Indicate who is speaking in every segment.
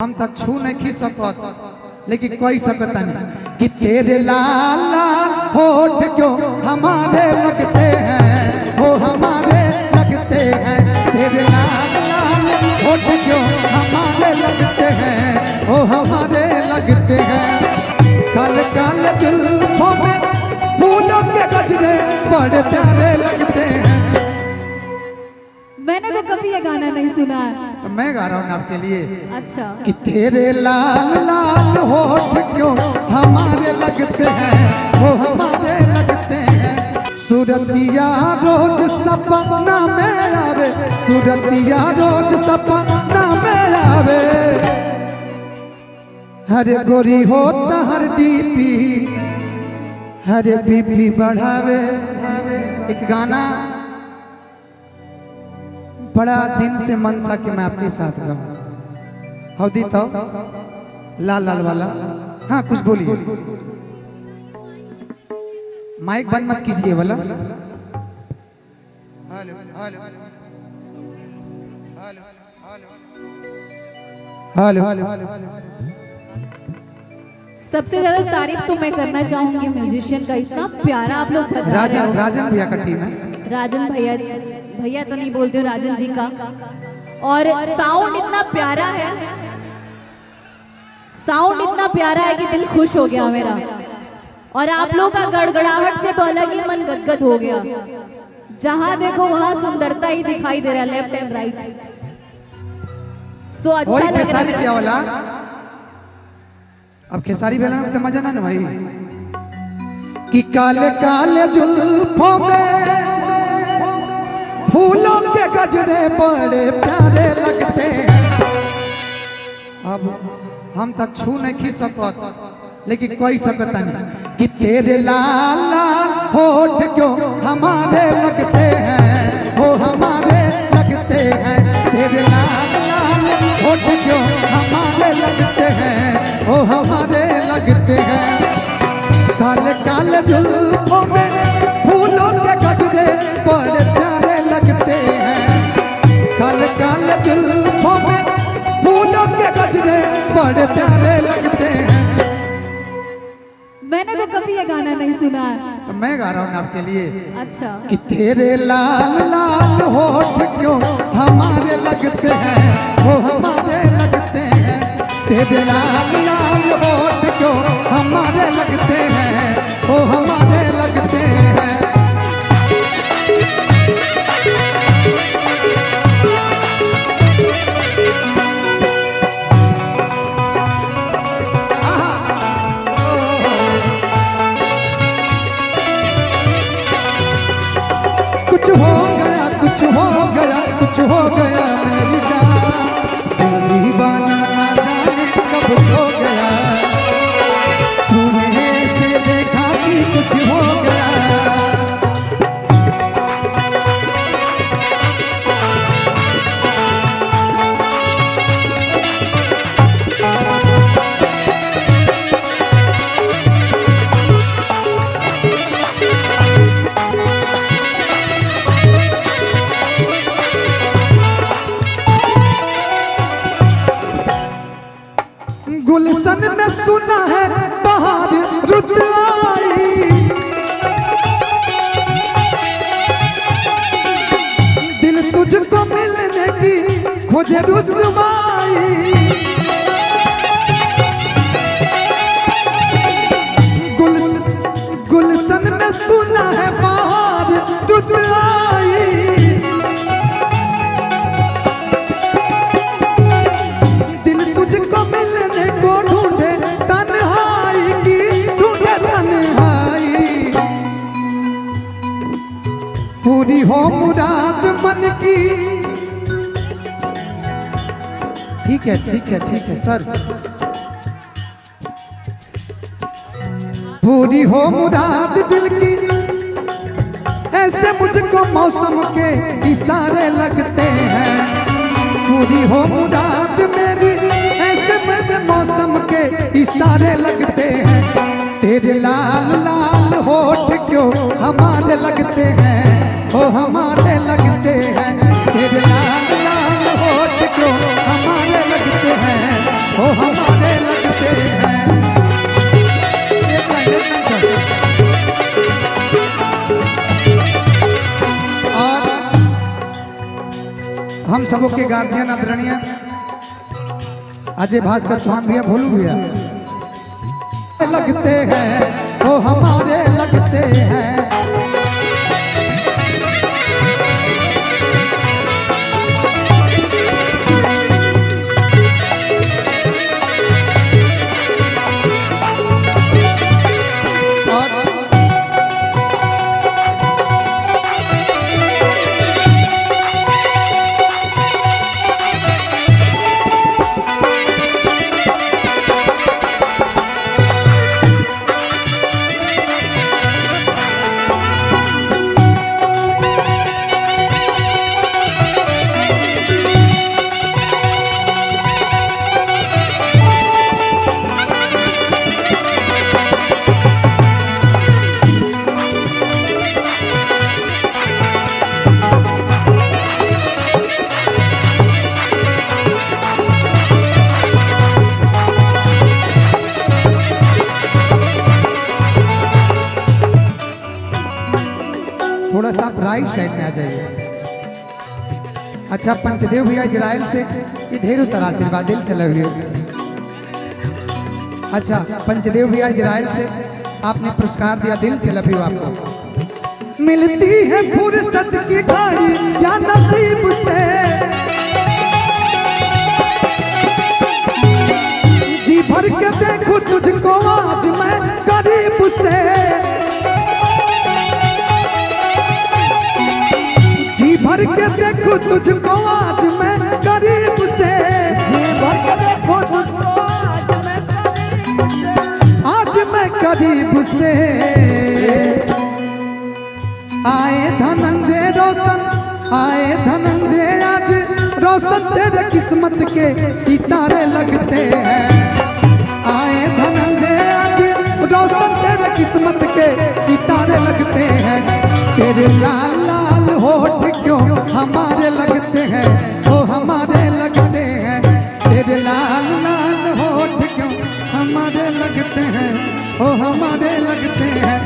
Speaker 1: हम तक छू नहीं सकत लेकिन कोई सकता नहीं कि तेरे लाल लाल होठ क्यों हमारे लगते हैं, वो हमारे लगते हैं। तेरे लाल लाल होठ क्यों हमारे लगते हैं, वो हमारे लगते हैं। काल काल जुल्फों में फूलों के गजरे बड़े प्यारे लगते हैं।
Speaker 2: मैंने तो कभी ये गाना नहीं सुना है।
Speaker 1: तो मैं गा रहा हूँ आपके लिए।
Speaker 2: अच्छा।
Speaker 1: कि तेरे लाल लाल होठ क्यों हमारे लगते हैं, वो हमारे लगते हैं। सूरतिया रोज सपना में आवे, सूरतिया रोज सपना में आवे। हरे गोरी होता हर डीपी, हरे बीपी बढ़ावे। एक गाना बड़ा दिन से मन था कि मैं आपके साथ गाऊं। हौदी तो लाल लाल वाला। हाँ कुछ बोलिए, माइक बंद मत कीजिए वाला। Hello hello hello hello.
Speaker 2: सबसे ज्यादा तारीफ तो मैं करना चाहूंगी म्यूजिशियन का, इतना प्यारा आप लोग बजा रहे हो।
Speaker 1: राजन भैया का टीम है।
Speaker 2: राजन भैया, भैया तो नहीं बोलते हो, राजन जी का। और साउंड इतना प्यारा है, साउंड इतना प्यारा है कि दिल खुश हो गया मेरा। और आप लोग का गड़गड़ाहट से तो अलग ही मन गदगद हो गया। जहां देखो वहां सुंदरता ही दिखाई दे रहा है, लेफ्ट एंड राइट। सो अच्छा लग रहा है।
Speaker 1: क्या वाला अब खेसारी बेला में तो मजा ना भाई। कि काले काले जुल्फों में फूलों के गजरे बड़े प्यारे लगते हैं। अब हम तक छू नहीं सकत लेकिन कोई सकता नहीं कि तेरे लाल लाल होठ क्यों हमारे लगते हैं, वो हमारे लगते हैं। तेरे लाल लाल होठ क्यों हमारे लगते हैं, वो हमारे लगते हैं। काले काले जुल्फों में फूलों के गजरे बड़े प्यारे लगते हैं। काले काले जुल्फों में फूलों के गजरे बड़े प्यारे लगते हैं।
Speaker 2: मैंने तो कभी ये गाना नहीं सुना है।
Speaker 1: तो मैं गा रहा हूँ आपके लिए।
Speaker 2: अच्छा।
Speaker 1: कि तेरे लाल लाल होठ क्यों हमारे लगते हैं, वो हमारे लगते हैं। तेरे लाल लाल होठ क्यों हमारे लगते हैं, वो हमारे लगते हैं। कुछ हो गया, कुछ हो गया, कुछ हो गया मेरी जान। दीवाना ना जाने कब हो गया, तूने से देखा कि कुछ हो गया। गुलशन में सुना है बाहर रुत आई, दिल तुझको मिलने की खोजे रुसवाई। गुलशन में सुना है बाहर रुत आई, दिल तुझको मिलने को ढूंढे तन्हाई की, ढूंढे तन्हाई। पूरी हो मुराद मन की। ठीक है ठीक है ठीक है सर। पूरी हो मुराद दिल की, ऐसे मुझको मौसम के इशारे लगते हैं। पूरी हो मुराद मेरी, ऐसे मेरे मौसम के इशारे लगते हैं। तेरे लाल लाल होठ क्यों हमारे लगते हैं, वो हमारे लगते हैं। तेरे लाल लाल होठ क्यों हमारे लगते हैं, ओ हमारे लगते हैं। एक लाइन चल। और हम सबों के गार्जियन आदरणीय अजय भास्कर चौहान भैया, भोलू भैया लगते हैं, वो हमारे लगते हैं। थोड़ा सा आप राइट साइड में आ जाइए। अच्छा, पंचदेव भैया इजराइल से ये ढेरों सारा आशीर्वाद दिल से लव यू। अच्छा, पंचदेव भैया इजराइल से आपने पुरस्कार दिया, दिल से लव यू आपको। मिलती है फुर्सत की घड़ी या नसीब से, जी भर के देखूं तुझको आज मैं करीब से, भर के देखो तुझको आज मैं करीब से, भर के देखो तुझको आज मैं करीब से। आए धनंजय रोशन, आए धनंजय आज रोशन तेरे किस्मत के सितारे लगते हैं। आए धनंजय आज रोशन तेरे किस्मत के सितारे लगते हैं। तेरे लाल लाल होठ क्यों हमारे लगते हैं, ओ हमारे लगते हैं। तेरे लाल लाल होठ क्यों हमारे लगते हैं, ओ हमारे लगते हैं।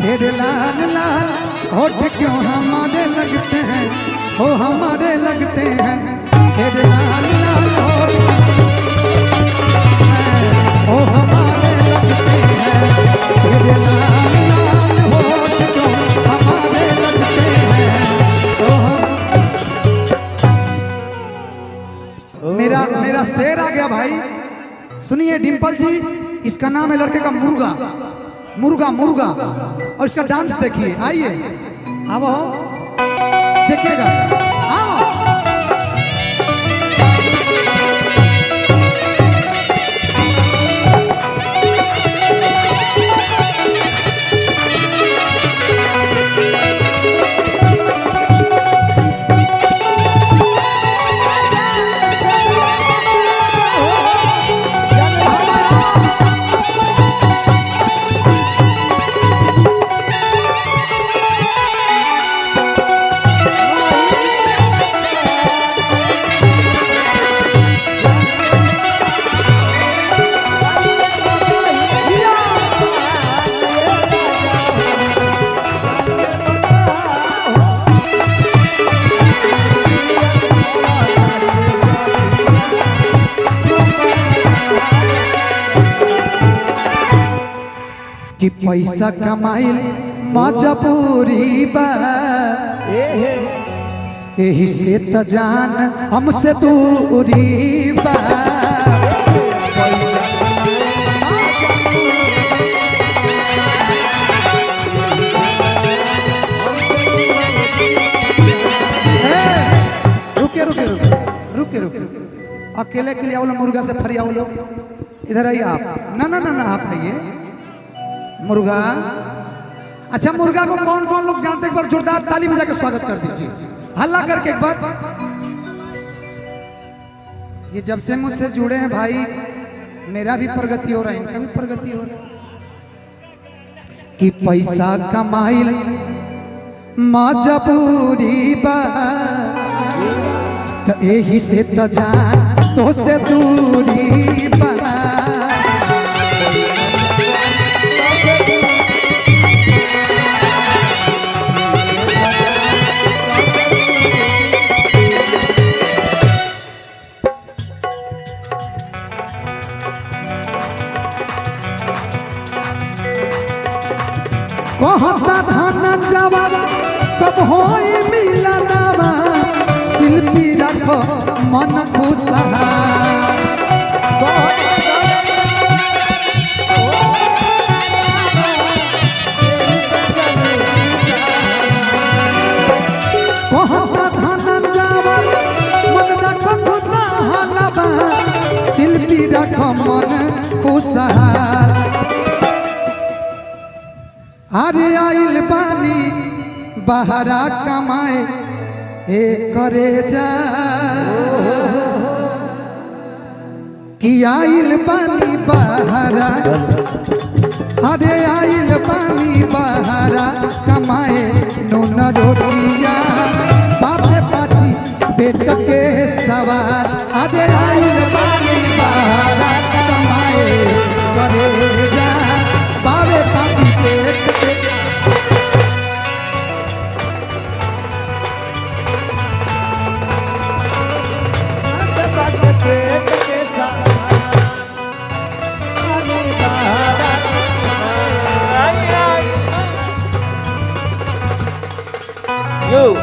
Speaker 1: तेरे लाल लाल होठ क्यों हमारे लगते हैं, ओ हमारे लगते हैं। तेरे लाल लाल होठ ओ हमारे लगते हैं। तेरे लाल लाल होठ क्यों हमारे लगते हैं, मेरा शेर आ गया भाई। सुनिए डिंपल जी, इसका नाम है लड़के का मुर्गा, मुर्गा मुर्गा, और इसका डांस देखिए। आइए, अब देखिएगा, आओ। कि पैसा कमाइल मजबूरी बा, एही से त जान हमसे दूरी बा। रुके रुके रुके रुके रुके, अकेले के लिए आओ, मुर्गा से फरिया लो। इधर आइए आप। ना ना ना ना, आप आइए। मुर्गा, अच्छा मुर्गा को कौन कौन लोग जानते हैं? एक बार जोरदार ताली बजा के स्वागत कर दीजिए, हल्ला करके एक बार। ये जब से मुझसे जुड़े हैं भाई, मेरा भी प्रगति हो रहा है, इनका भी प्रगति हो रहा है। कि पैसा कमाइल मजबूरी बा, एही से त जान तो से दूरी बना। कहता धन जवाब तब होई मिलनवा, शिल्पी रखो मन खुशहाल। कहता धन जवाब मन रखो खुशहालवा, शिल्पी रखो मन खुशहाल। अरे आइल बानी बहरा कमाए ए करे जा, कि आइल बानी बहरा, अरे आइल बानी बहरा कमाए नून रोटिया, बापे पाटी बेट के सवार। अरे आइल बानी बहरा कमाए करे जा, बापे पाटी बेट के।
Speaker 3: Yo.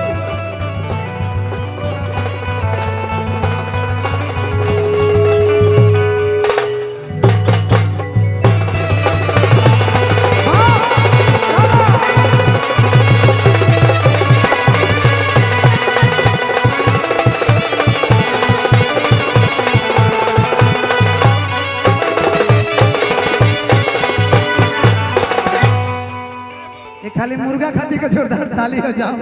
Speaker 1: खाली मुर्गा खाती के जोरदार ताली हो जाओ।